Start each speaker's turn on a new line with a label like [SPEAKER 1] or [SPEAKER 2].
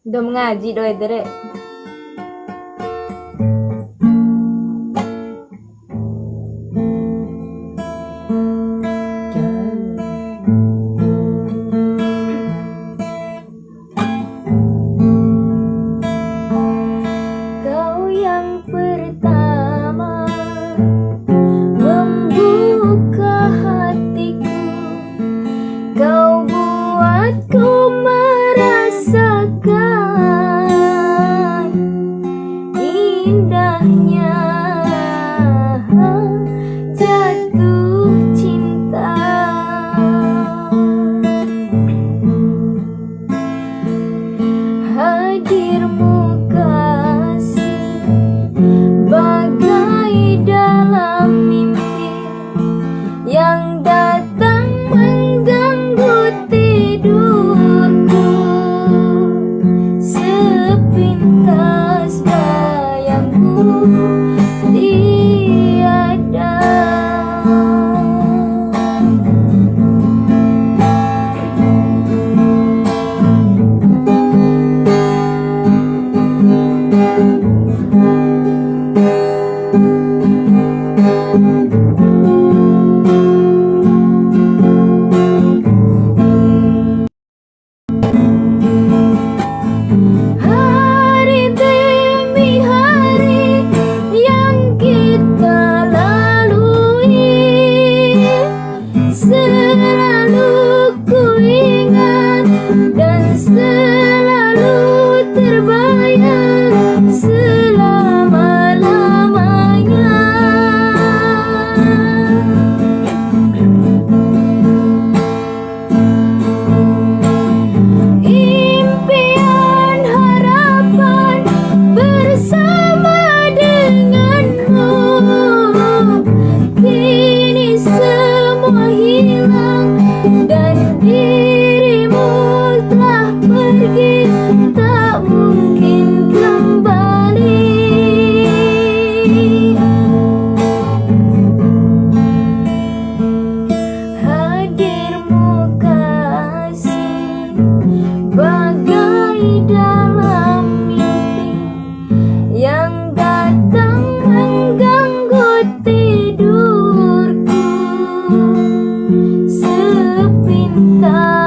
[SPEAKER 1] Udah mengaji doy dere. Kau yang pertama membuka hatiku, kau buatku merasakan indahnya jatuh cinta. Hadirmu kasih bagai dalam mimpi yang datang mengganggu tidurku, sepintas bayangmu tiada. Hari demi hari yang kita lalui, selalu ku ingat dan selalu terbayang selama-lamanya. Impian harapan bersama denganmu, kini semua hilang dan dirimu telah pergi, tak mungkin kembali. Hadirmu kasih bagai dalam mimpi yang datang mengganggu tidurku, sepintas